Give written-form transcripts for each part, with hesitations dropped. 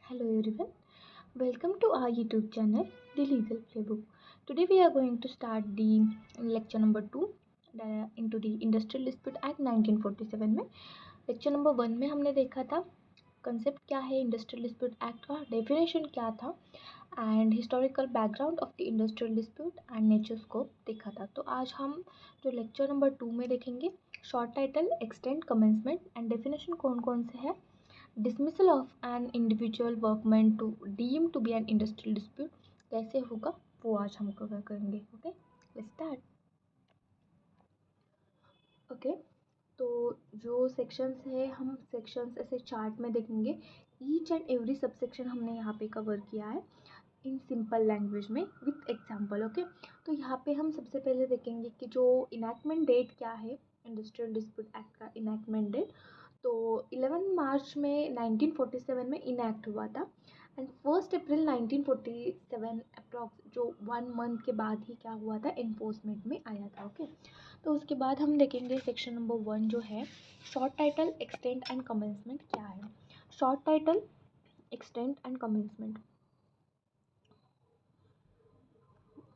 Hello everyone, welcome to our YouTube channel, The Legal Playbook. Today we are going to start the lecture number 2 into the Industrial Dispute Act 1947 में. Lecture number 1 में हमने देखा था concept क्या है industrial dispute act का, definition क्या था and historical background of the industrial dispute and nature scope देखा था. तो आज हम जो लेक्चर नंबर 2 में देखेंगे short title, extent, commencement and definition कौन कौन से है, dismissal of an individual workman to deem to be an industrial dispute कैसे होगा वो आज हम कवर करेंगे. Okay, let's start. ओके, तो जो सेक्शंस है हम सेक्शंस ऐसे चार्ट में देखेंगे. ईच एंड एवरी सबसेक्शन हमने यहाँ पे कवर किया है इन सिंपल लैंग्वेज में विथ एग्जाम्पल. ओके, तो यहाँ पे हम सबसे पहले देखेंगे कि जो इनैक्टमेंट डेट क्या है इंडस्ट्रियल डिस्प्यूट एक्ट का. इनैक्टमेंट डेट तो 11 मार्च में 1947 में इनैक्ट हुआ था एंड 1 अप्रैल 1947 अप्रॉक्स जो 1 मंथ के बाद ही क्या हुआ था, इन्फोर्समेंट में आया था. ओके, तो उसके बाद हम देखेंगे सेक्शन नंबर 1 जो है short title, extent and commencement क्या है. Short title, extent and commencement.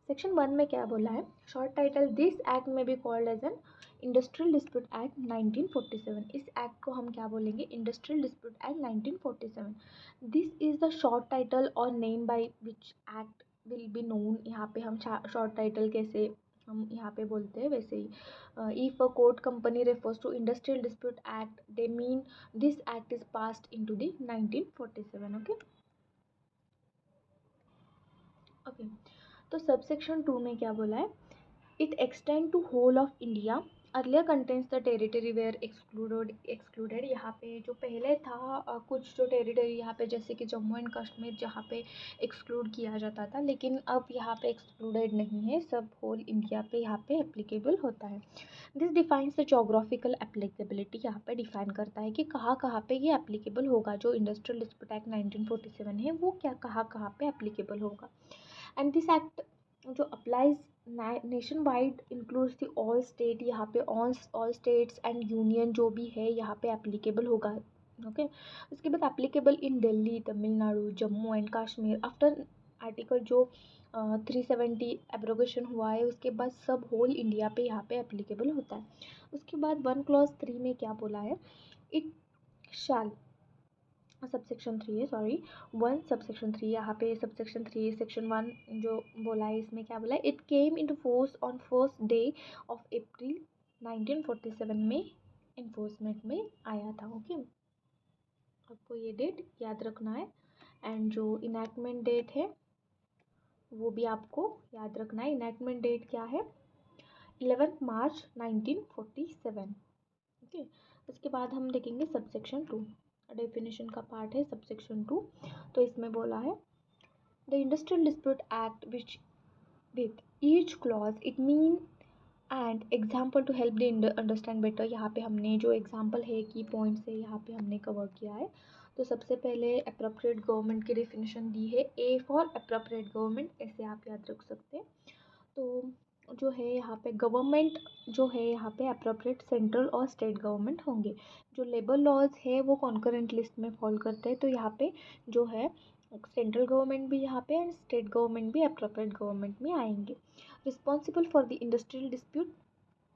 Section 1 में क्या बोला है, short title, this act may be called as an industrial dispute act 1947. इस एक्ट को हम क्या बोलेंगे, industrial dispute act 1947. This is the short title और name by which act will be known. यहाँ पे हम शॉर्ट टाइटल कैसे हम यहाँ पे बोलते हैं वैसे ही. If a court company refers to industrial dispute act they mean this act is passed into the 1947. Okay okay, तो सबसेक्शन 2 में क्या बोला है, it extend to whole of India. Earlier contents the territory were excluded. यहाँ पे जो पहले था कुछ जो टेरिटरी यहाँ पे जैसे कि जम्मू एंड कश्मीर जहाँ पे एक्सक्लूड किया जाता था, लेकिन अब यहाँ पे एक्सक्लूडेड नहीं है, सब होल इंडिया पे यहाँ पे एप्लीकेबल होता है. This defines the geographical applicability. यहाँ पे डिफाइन करता है कि कहाँ पे ये एप्लीकेबल होगा. जो इंडस्ट्रियल डिस्प्यूट एक्ट 1947 है वो क्या कहाँ पे एप्लीकेबल होगा. एंड दिस एक्ट जो applies nation wide includes the all state. यहाँ पे ऑल स्टेट्स एंड यूनियन जो भी है यहाँ पे एप्लीकेबल होगा. ओके, उसके बाद applicable in Delhi, Tamil Nadu, Jammu and Kashmir. After article जो 370 एब्रोगेशन हुआ है उसके बाद सब होल इंडिया पे यहाँ पे एप्लीकेबल होता है. उसके बाद 1 क्लॉज 3 में क्या बोला है, इट शैल सबसेक्शन 3 है, सॉरी 1 सबसेक्शन 3. यहाँ पे सबसेक्शन 3 सेक्शन 1 जो बोला है इसमें क्या बोला है, it came into force on first day of April 1947 में इन्फोर्समेंट में आया था. ओके, आपको ये डेट याद रखना है एंड जो इनैक्टमेंट डेट है वो भी आपको याद रखना है. इनैक्टमेंट डेट क्या है, 11 मार्च 1947. ओके, उसके बाद हम देखेंगे सबसेक्शन 2. डेफिनेशन का पार्ट है सबसेक्शन 2. तो इसमें बोला है the industrial dispute act which with each clause it mean and example to help the understand better. यहाँ पे हमने जो एग्जाम्पल है की पॉइंट्स है यहाँ पे हमने कवर किया है. तो सबसे पहले अप्रोप्रिएट गवर्नमेंट की डेफिनेशन दी है, ए फॉर अप्रोप्रिएट गवर्नमेंट, ऐसे आप याद रख सकते हैं. तो जो है यहाँ पे गवर्नमेंट जो है यहाँ पे अप्रोप्रिएट सेंट्रल और स्टेट गवर्नमेंट होंगे. जो लेबर लॉज है वो कॉन्करेंट लिस्ट में फॉल करते हैं, तो यहाँ पे जो है सेंट्रल गवर्नमेंट भी यहाँ पे एंड स्टेट गवर्नमेंट भी अप्रोप्रिएट गवर्नमेंट में आएंगे. Responsible for the industrial dispute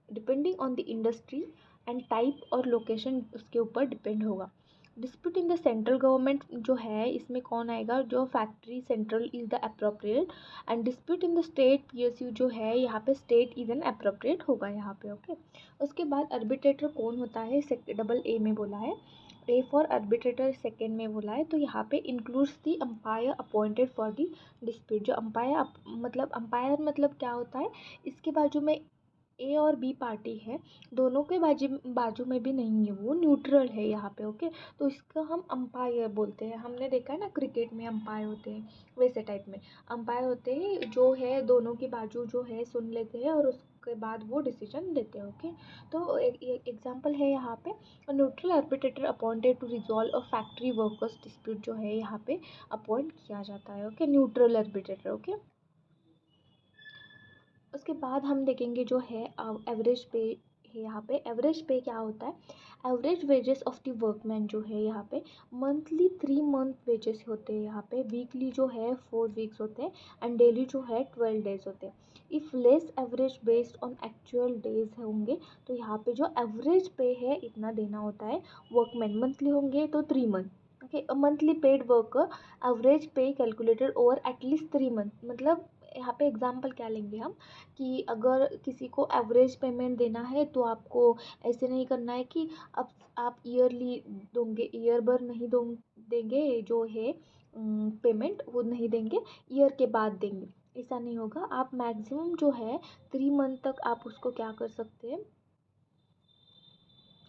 depending on the industry and type और लोकेशन उसके ऊपर डिपेंड होगा. Dispute in the central government जो है इसमें कौन आएगा, जो factory central is the appropriate and dispute in the state PSU जो है यहाँ पे स्टेट इज एन अप्रोप्रिएट होगा यहाँ पे. ओके, उसके बाद अर्बिट्रेटर कौन होता है, डबल ए में बोला है, ए फॉर अर्बिट्रेटर सेकेंड में बोला है. तो यहाँ पे includes the umpire appointed for the dispute. जो अम्पायर मतलब क्या होता है, इसके बाजू में ए और बी पार्टी है, दोनों के बाजू में भी नहीं है, वो न्यूट्रल है यहाँ पे. ओके, तो इसका हम अंपायर बोलते हैं. हमने देखा है ना क्रिकेट में अंपायर होते हैं, वैसे टाइप में अंपायर होते हैं जो है दोनों की बाजू जो है सुन लेते हैं और उसके बाद वो डिसीजन देते हैं. ओके, तो एग्जांपल है यहाँ पे neutral arbitrator appointed to resolve a factory workers dispute जो है यहाँ पे अपॉइंट किया जाता है. Okay, neutral arbitrator. ओके, उसके बाद हम देखेंगे जो है एवरेज पे है. यहाँ पे एवरेज पे क्या होता है, average wages of the workman जो है यहाँ पे मंथली 3 मंथ वेजेस होते हैं, यहाँ पे वीकली जो है 4 वीक्स होते हैं एंड डेली जो है 12 डेज होते हैं। If less average based on actual days होंगे तो यहाँ पे जो एवरेज पे है इतना देना होता है। वर्कमैन मंथली होंगे तो 3 month, okay. Monthly paid worker average पे कैलकुलेटेड ओवर एटलीस्ट 3 मंथ, मतलब यहाँ पे एग्जांपल क्या लेंगे हम कि अगर किसी को एवरेज पेमेंट देना है तो आपको ऐसे नहीं करना है कि अब आप ईयरली दोगे, ईयर भर नहीं देंगे जो है पेमेंट वो नहीं देंगे, ईयर के बाद देंगे, ऐसा नहीं होगा। आप मैक्सिमम जो है 3 मंथ तक आप उसको क्या कर सकते हैं,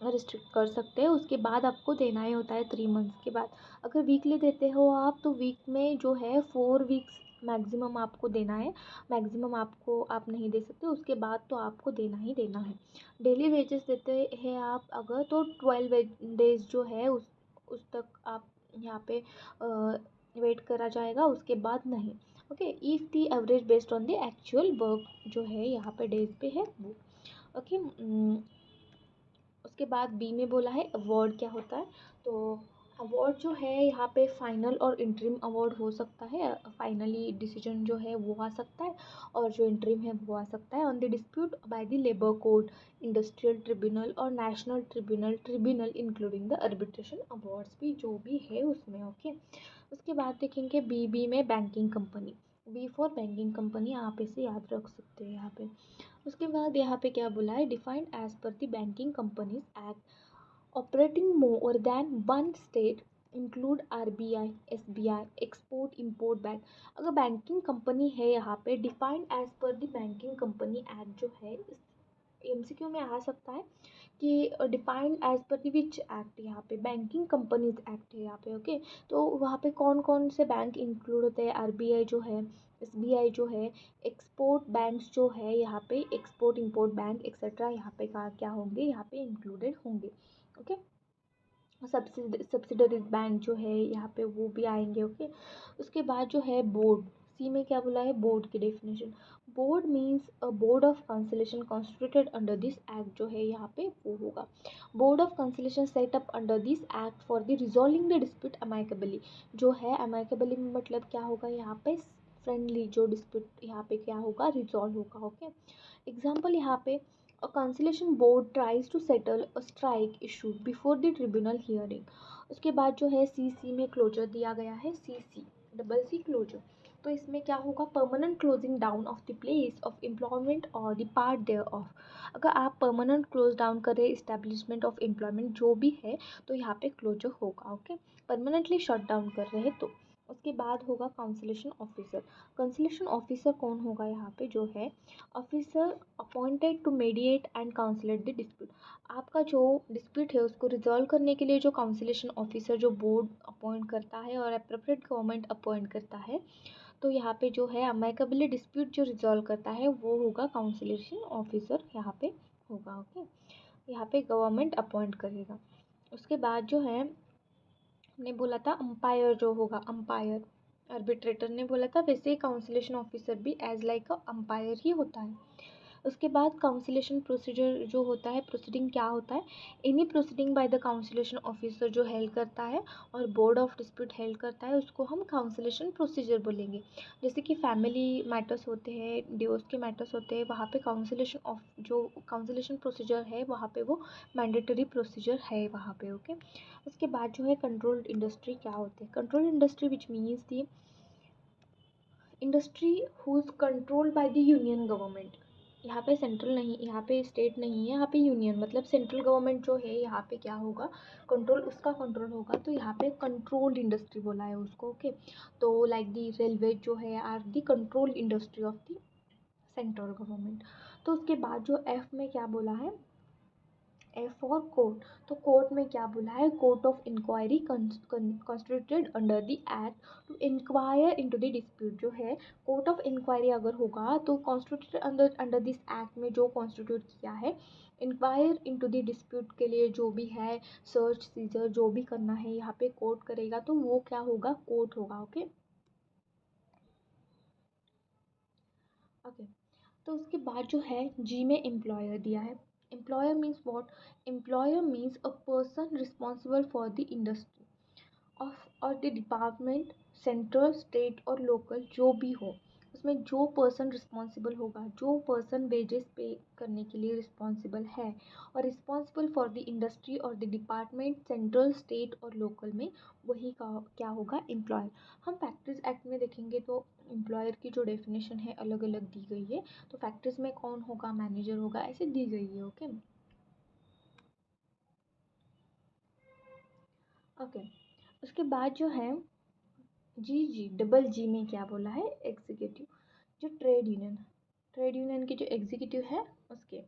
रिस्ट्रिक्ट कर सकते हैं। उसके बाद आपको देना ही होता है 3 मंथ्स के बाद। अगर वीकली देते हो आप तो वीक में जो है 4 वीक्स मैक्सिमम आपको देना है, मैक्सिमम आपको आप नहीं दे सकते, उसके बाद तो आपको देना ही देना है। डेली वेजेस देते हैं आप अगर तो 12 डेज जो है उस तक आप यहाँ पे वेट करा जाएगा, उसके बाद नहीं। Okay, if the average based on the actual work जो है यहाँ पे डेज पे है वो। ओके, उसके बाद बी में बोला है अवार्ड क्या होता है। तो अवार्ड जो है यहाँ पे फाइनल और इंटरिम अवार्ड हो सकता है। फाइनली डिसीजन जो है वो आ सकता है और जो इंटरिम है वो आ सकता है on the dispute by the labour court, industrial tribunal और national tribunal including the arbitration awards भी जो भी है उसमें। ओके, उसके बाद देखेंगे बी में banking company. B for banking company आप इसे याद रख सकते हैं यहाँ पे। उसके बाद यहाँ पे क्या बोला है, defined as per the banking companies act operating more than one state include RBI, SBI, export import bank. अगर बैंकिंग कंपनी है यहाँ पे defined as per the banking company act जो है एमसीक्यू में आ सकता है कि defined as per the which act, यहाँ पे बैंकिंग कंपनीज एक्ट है यहाँ पे। ओके, तो वहाँ पे कौन कौन से बैंक इंक्लूड होते हैं, आरबीआई जो है, एसबीआई जो है, एक्सपोर्ट बैंक्स जो है यहाँ पे, एक्सपोर्ट इंपोर्ट बैंक एक्सेट्रा यहाँ पे क्या होंगे, यहाँ पे इंक्लूडेड होंगे। ओके, सब्सिडरीज बैंक जो है यहाँ पे वो भी आएंगे। ओके, उसके बाद जो है बोर्ड, सी में क्या बोला है, बोर्ड की definition. Board means a board of conciliation constituted under this act जो है यहाँ पे वो होगा। Board of conciliation set up under this act for the resolving the dispute amicably. जो है अमाइकेबली में मतलब क्या होगा यहाँ पे, फ्रेंडली जो डिस्प्यूट यहाँ पे क्या होगा, रिजॉल्व होगा। ओके, एग्जाम्पल यहाँ पे a conciliation board tries to settle a strike issue before the tribunal hearing। उसके बाद जो है सी में क्लोजर दिया गया है, सी क्लोजर। तो इसमें क्या होगा, permanent closing down of the place of employment और द पार्ट देयर ऑफ। अगर आप परमानेंट क्लोज डाउन करें इस्टेब्लिशमेंट ऑफ एम्प्लॉयमेंट जो भी है तो यहाँ पे क्लोजर होगा। ओके, परमानेंटली शट डाउन कर रहे हैं तो। उसके बाद होगा काउंसिलेशन ऑफिसर। काउंसिलेशन ऑफिसर कौन होगा यहाँ पे, जो है officer appointed to mediate and conciliate the dispute. आपका जो डिस्प्यूट है उसको रिजॉल्व करने के लिए जो काउंसिलेशन ऑफिसर जो बोर्ड अपॉइंट करता है और अप्रोप्रिएट गवर्नमेंट अपॉइंट करता है, तो यहाँ पे जो है अमाइकेबली डिस्प्यूट जो रिजॉल्व करता है वो होगा काउंसिलेशन ऑफिसर यहाँ पे होगा। ओके, यहाँ पे गवर्नमेंट अपॉइंट करेगा। उसके बाद जो है हमने बोला था अंपायर जो होगा, अंपायर आर्बिट्रेटर ने बोला था, वैसे ही काउंसिलेशन ऑफिसर भी एज लाइक अ अंपायर ही होता है। उसके बाद काउंसिलेशन प्रोसीजर जो होता है, प्रोसीडिंग क्या होता है, any proceeding by the conciliation officer जो हेल्ड करता है और बोर्ड ऑफ डिस्प्यूट हेल्ड करता है उसको हम काउंसिलेशन प्रोसीजर बोलेंगे। जैसे कि फैमिली मैटर्स होते हैं, डिवोर्स के मैटर्स होते हैं, वहाँ पे काउंसिलेशन ऑफ जो काउंसिलेशन प्रोसीजर है वहाँ पे वो मैंडेटरी प्रोसीजर है वहाँ पे। ओके, उसके बाद जो है कंट्रोल्ड इंडस्ट्री क्या होते हैं, controlled industry which means the industry whose controlled by the union government. यहाँ पे सेंट्रल नहीं, यहाँ पे स्टेट नहीं है, यहाँ पे यूनियन मतलब सेंट्रल गवर्नमेंट जो है यहाँ पे क्या होगा, कंट्रोल उसका कंट्रोल होगा, तो यहाँ पे कंट्रोल्ड इंडस्ट्री बोला है उसको। ओके, तो लाइक दी रेलवे जो है are the controlled industry of the central government. तो उसके बाद जो एफ में क्या बोला है, एफ और कोर्ट। तो कोर्ट में क्या बोला है, court of inquiry constituted under the act to inquire into the dispute. जो है कोर्ट ऑफ इंक्वायरी अगर होगा तो constituted under under this act में जो कॉन्स्टिट्यूट किया है इंक्वायर इनटू द डिस्प्यूट के लिए जो भी है सर्च सीजर जो भी करना है यहाँ पे कोर्ट करेगा, तो वो क्या होगा, कोर्ट होगा। ओके ओके, तो उसके बाद जो है जी में एम्प्लॉयर दिया है। Employer means what? Employer means a person responsible for the industry of और द डिपार्टमेंट, सेंट्रल, स्टेट और लोकल जो भी हो, उसमें जो पर्सन रिस्पॉन्सिबल होगा, जो पर्सन वेजेस पे करने के लिए रिस्पॉन्सिबल है और रिस्पॉन्सिबल फॉर द इंडस्ट्री और द डिपार्टमेंट, सेंट्रल, स्टेट और लोकल में, वही का क्या होगा? एम्प्लॉयर। हम फैक्ट्रीज एक्ट में देखेंगे तो एम्प्लॉयर की जो डेफिनेशन है अलग अलग दी गई है। तो फैक्ट्रीज में कौन होगा? मैनेजर होगा, ऐसे दी गई है। Okay okay. उसके बाद जो है जी, डबल जी में क्या बोला है? एग्जीक्यूटिव। जो ट्रेड यूनियन के जो एग्जीक्यूटिव है उसके,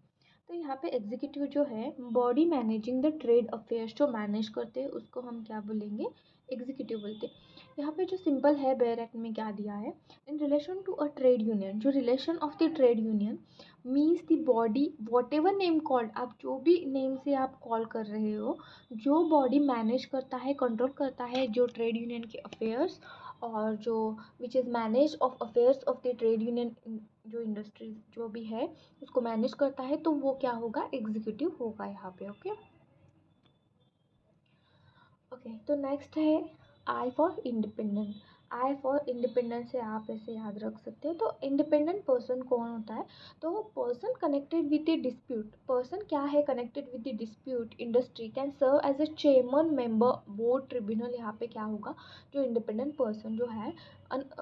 तो यहाँ पे एग्जीक्यूटिव जो है body managing the trade affairs, जो मैनेज करते हैं उसको हम क्या बोलेंगे? एग्जीक्यूटिव बोलते हैं। यहाँ पे जो सिंपल है बेयर एक्ट में क्या दिया है? In relation to a trade union, जो relation of the trade union means the body whatever name called, आप जो भी नेम से आप कॉल कर रहे हो, जो बॉडी मैनेज करता है, कंट्रोल करता है जो ट्रेड यूनियन के अफेयर्स, और जो which is manage of affairs of the trade union, जो इंडस्ट्रीज जो भी है उसको मैनेज करता है, तो वो क्या होगा? एग्जीक्यूटिव होगा यहाँ पे। Okay okay. तो नेक्स्ट है I for independent. I for independent से आप ऐसे याद रख सकते हो। तो इंडिपेंडेंट पर्सन कौन होता है? तो person connected with the dispute, person क्या है? Connected with the dispute industry can serve as a chairman, member, board, tribunal. यहाँ पे क्या होगा? जो इंडिपेंडेंट पर्सन जो है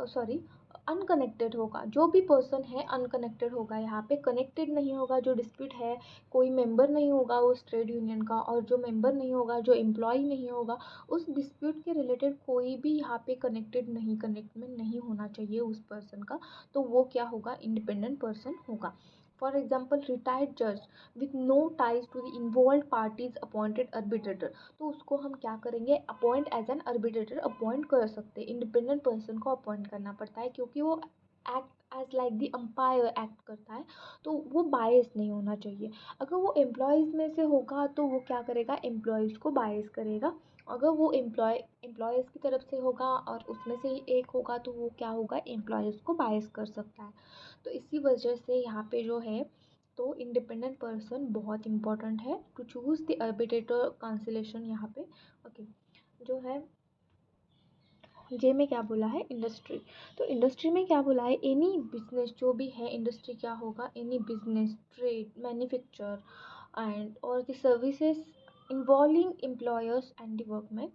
सॉरी अनकनेक्टेड होगा, जो भी पर्सन है अनकनेक्टेड होगा, यहाँ पे कनेक्टेड नहीं होगा। जो डिस्प्यूट है, कोई मेंबर नहीं होगा उस ट्रेड यूनियन का, और जो मेंबर नहीं होगा, जो एम्प्लॉय नहीं होगा, उस डिस्प्यूट के रिलेटेड कोई भी यहाँ पे कनेक्ट में नहीं होना चाहिए उस पर्सन का, तो वो क्या होगा? इंडिपेंडेंट पर्सन होगा। फॉर एग्जाम्पल रिटायर्ड जज with no ties to the involve parties appointed arbitrator, तो उसको हम क्या करेंगे? Appoint as an arbitrator appoint कर सकते हैं। इंडिपेंडेंट पर्सन को अपॉइंट करना पड़ता है क्योंकि वो act as like the umpire act करता है, तो वो बायस नहीं होना चाहिए। अगर वो एम्प्लॉयज़ में से होगा तो वो क्या करेगा? एम्प्लॉयज़ को बायस करेगा। अगर वो एम्प्लॉयज़ की तरफ से होगा और उसमें से ही एक होगा तो वो क्या होगा? एम्प्लॉयज़ को बायस कर सकता है। तो इसी वजह से यहाँ पे जो है, तो इंडिपेंडेंट पर्सन बहुत इंपॉर्टेंट है टू चूज़ द आर्बिट्रेटर कांसिलेशन यहाँ पे। ओके। जो है जे में क्या बोला है? इंडस्ट्री। तो इंडस्ट्री में क्या बोला है? एनी बिजनेस, जो भी है इंडस्ट्री क्या होगा? Any business, trade, manufacture and और the services involving employers and the workman.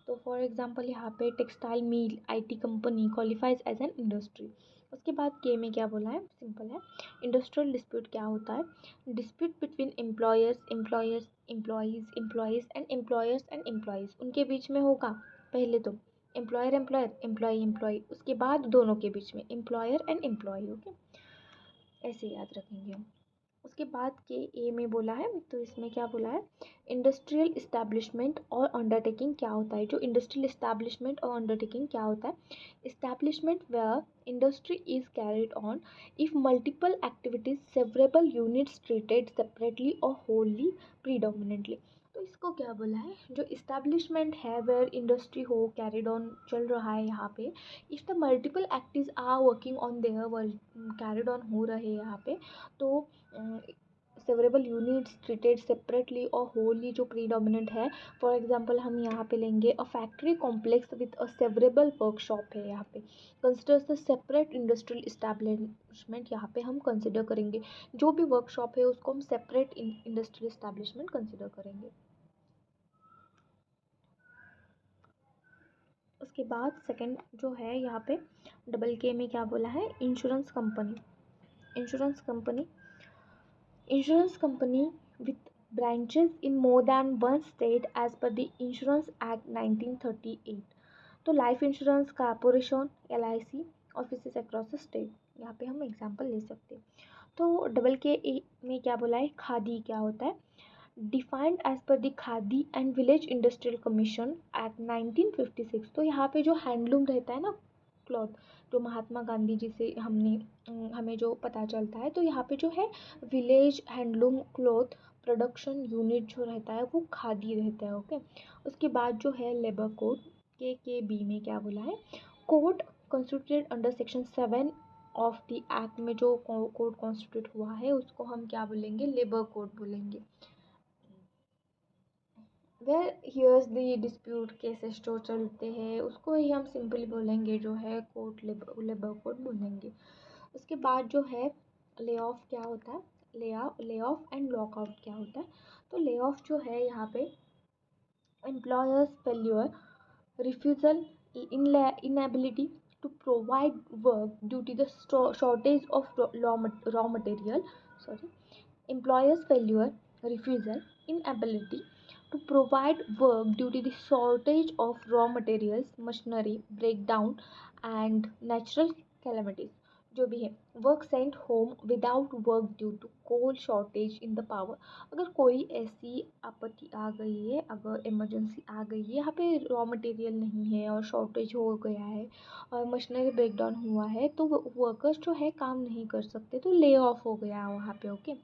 तो फॉर एग्जांपल यहाँ पे textile mill, IT company qualifies as an industry. उसके बाद के में क्या बोला है? सिंपल है। इंडस्ट्रियल डिस्प्यूट क्या होता है? Dispute between employees and employees, उनके बीच में होगा। पहले तो एम्प्लॉय, उसके बाद दोनों के बीच में एम्प्लॉयर एंड एम्प्लॉय। ओके, ऐसे याद रखेंगे हम। उसके बाद के ए में बोला है, तो इसमें क्या बोला है? इंडस्ट्रियल इस्टेब्लिशमेंट और अंडरटेकिंग क्या होता है? जो इंडस्ट्रियल इस्टेब्लिशमेंट और अंडरटेकिंग क्या होता है? Establishment where industry is carried on if multiple activities, severable units treated separately और होली प्रीडोमिनेंटली। तो इसको क्या बोला है? जो इस्टेब्लिशमेंट है वेयर इंडस्ट्री हो कैरिड ऑन, चल रहा है यहाँ पे, if the multiple actives are working on there, carried on हो रहे हैं यहाँ पे, तो सेवरेबल यूनिट्स ट्रीटेड सेपरेटली और होली जो प्रीडोमिनेंट है। फॉर एग्जांपल हम यहाँ पे लेंगे a factory complex with a सेवरेबल workshop है यहाँ पे, considers the separate industrial establishment, यहाँ पे हम कंसिडर करेंगे जो भी वर्कशॉप है उसको हम सेपरेट इंडस्ट्रियल इस्टेब्लिशमेंट कंसिडर करेंगे। उसके बाद सेकंड जो है यहाँ पे डबल के में क्या बोला है? Insurance company. Insurance company, insurance company with branches in more than one state as per the Insurance Act 1938। तो life insurance corporation LIC offices across the state, यहाँ पे हम एग्जांपल ले सकते हैं। तो डबल के ए में क्या बोला है? खादी क्या होता है? Defined as per the Khadi and village industrial commission act 1956। तो यहाँ पे जो हैंडलूम रहता है ना, क्लॉथ, जो महात्मा गांधी जी से हमें जो पता चलता है, तो यहाँ पे जो है village handloom cloth production unit जो रहता है वो खादी रहता है। ओके। उसके बाद जो है लेबर कोड के बी में क्या बोला है? Code constituted under section 7 of the act में जो कोड कॉन्स्टिट्यूट हुआ है उसको हम क्या बोलेंगे, लेबर कोड बोलेंगे। Where here's the dispute cases जो चलते हैं उसको ही हम सिंपली बोलेंगे जो है कोर्ट, लेबर कोड बोलेंगे। उसके बाद जो है ले ऑफ क्या होता है, ले ऑफ एंड लॉकआउट क्या होता है। तो ले ऑफ जो है यहाँ पे employer's failure, refusal, inability to provide work due to the shortage of raw material, sorry, employer's failure, refusal, inability to provide work due to the shortage of raw materials, machinery, breakdown and natural calamities, जो भी है। Work sent home without work due to coal shortage in the power. अगर कोई ऐसी आपत्ति आ गई है, अगर इमरजेंसी आ गई है, यहाँ पे रॉ मटेरियल नहीं है और शॉर्टेज हो गया है और मशीनरी ब्रेकडाउन हुआ है, तो वर्कर्स जो है काम नहीं कर सकते, तो ले ऑफ हो गया वहाँ पे। ओके,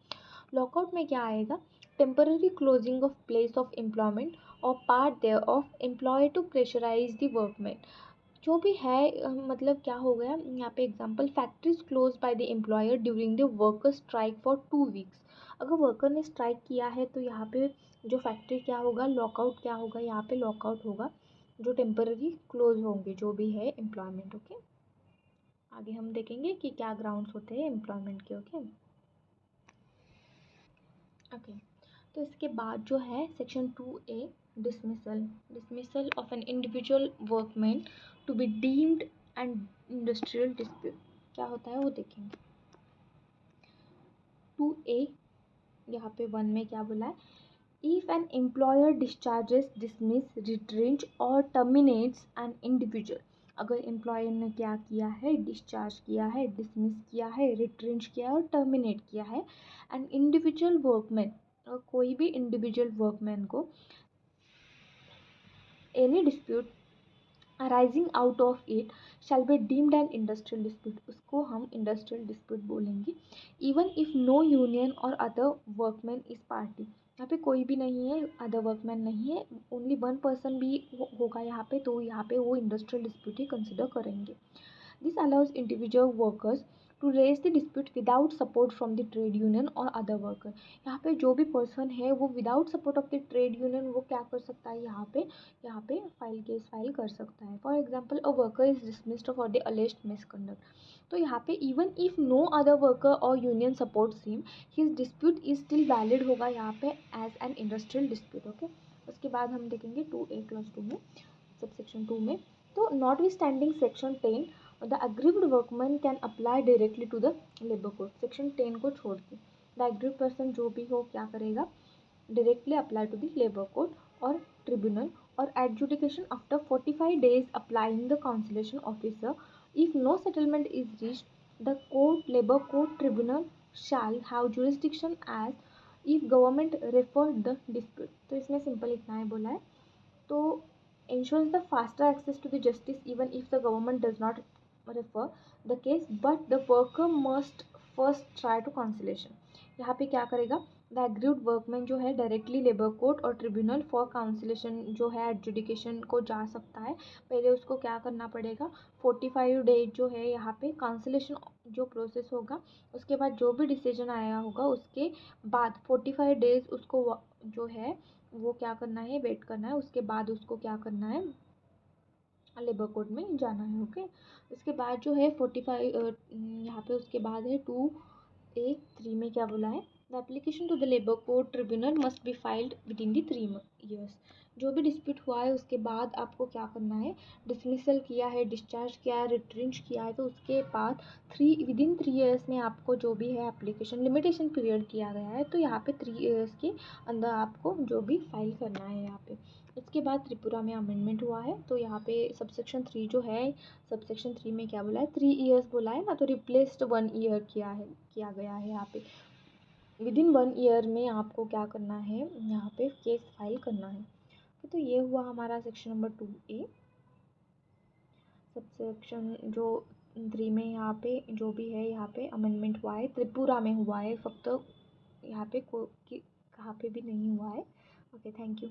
लॉकआउट में क्या आएगा, temporary closing of place of employment और part there of employer to pressurise the workmen. जो भी है मतलब क्या हो गया यहाँ पे example, factories close by the employer during the worker strike for 2 weeks. अगर वर्कर ने स्ट्राइक किया है तो यहाँ पे जो फैक्ट्री क्या होगा, लॉकआउट क्या होगा, यहाँ पे लॉकआउट होगा, जो टेम्पररी क्लोज होंगे जो भी है एम्प्लॉयमेंट। ओके, आगे हम देखेंगे कि क्या ग्राउंड्स होते हैं एम्प्लॉयमेंट के। ओके ओके, तो इसके बाद जो है section 2A, dismissal, dismissal of an individual workman to be deemed and industrial dispute, क्या होता है वो देखेंगे। 2A यहाँ पे 1 में क्या बोला है, if an employer discharges, dismiss, retrench और टर्मिनेट्स एन इंडिविजुअल। अगर एम्प्लॉयर ने क्या किया है, डिस्चार्ज किया है, डिसमिस किया है, रिट्रेंच किया है और टर्मिनेट किया है एन इंडिविजुअल वर्कमैन, और कोई भी इंडिविजुअल वर्कमैन को, any dispute arising out of it shall be deemed N industrial dispute, उसको हम इंडस्ट्रियल डिस्प्यूट बोलेंगे। इवन इफ नो यूनियन और अदर वर्कमैन इज पार्टी, यहाँ पे कोई भी नहीं है, अदर वर्कमैन नहीं है, ओनली 1 पर्सन भी होगा यहाँ पे, तो यहाँ पे वो इंडस्ट्रियल डिस्प्यूट ही कंसिडर करेंगे। This allows individual workers to raise the dispute without support from the trade union और अदर वर्कर। यहाँ पे जो भी पर्सन है वो without support of the trade union वो क्या कर सकता है, यहाँ पे केस फाइल कर सकता है। For example, a worker is dismissed for the alleged misconduct, तो यहाँ पे even if no other worker और union supports him, his dispute is still valid होगा यहाँ पे as an industrial dispute. Okay, उसके बाद हम देखेंगे 2A क्लास 2 में, सबसेक्शन 2 में, तो notwithstanding section 10, the aggrieved workman can apply directly to the labour code. Section 10 को छोड़ के द अग्रीव्ड पर्सन जो भी हो क्या करेगा, directly apply to the labour code और ट्रिब्यूनल, और adjudication after 45 days applying the conciliation officer. If no settlement is reached the court, labour court tribunal shall have jurisdiction as if government refer the dispute. तो इसमें simple इतना ही बोला है, तो ensures the faster access to the justice even if the government does not refer the case, but the worker must first try to conciliation। यहाँ पे क्या करेगा, द एग्रीव्ड वर्कमैन जो है डायरेक्टली लेबर कोर्ट और ट्रिब्यूनल फॉर काउंसिलेशन जो है adjudication को जा सकता है। पहले उसको क्या करना पड़ेगा, 45 डेज जो है यहाँ पे काउंसिलेशन जो प्रोसेस होगा, उसके बाद जो भी डिसीजन आया होगा उसके बाद 45 डेज उसको जो है वो क्या करना है, वेट करना है, उसके बाद उसको क्या करना है, लेबर कोर्ट में जाना है। ओके, उसके बाद जो है 45 यहाँ पे उसके बाद है 2A3 में क्या बोला है, the application to the labour court tribunal must be filed within the 3 years। जो भी डिस्प्यूट हुआ है उसके बाद आपको क्या करना है, डिसमिसल किया है, डिस्चार्ज किया है, रिट्रेंच किया है, तो उसके बाद विद इन 3 years में आपको जो भी है एप्लीकेशन, लिमिटेशन पीरियड किया गया है, तो यहाँ पे 3 years के अंदर आपको जो भी फाइल करना है यहाँ पे। इसके बाद त्रिपुरा में अमेंडमेंट हुआ है, तो यहाँ पे सबसेक्शन 3 जो है, सबसेक्शन 3 में क्या बोला है, 3 years बोला है ना, तो रिप्लेस्ड 1 year किया गया है यहाँ पे। विद इन 1 year में आपको क्या करना है, यहाँ पे केस फाइल करना है। तो ये हुआ हमारा सेक्शन नंबर 2A। सबसेक्शन जो 3 में यहाँ पे जो भी है यहाँ पे अमेंडमेंट हुआ है, त्रिपुरा में हुआ है, फक्त यहाँ पे कहाँ पे भी नहीं हुआ है। Okay, thank you.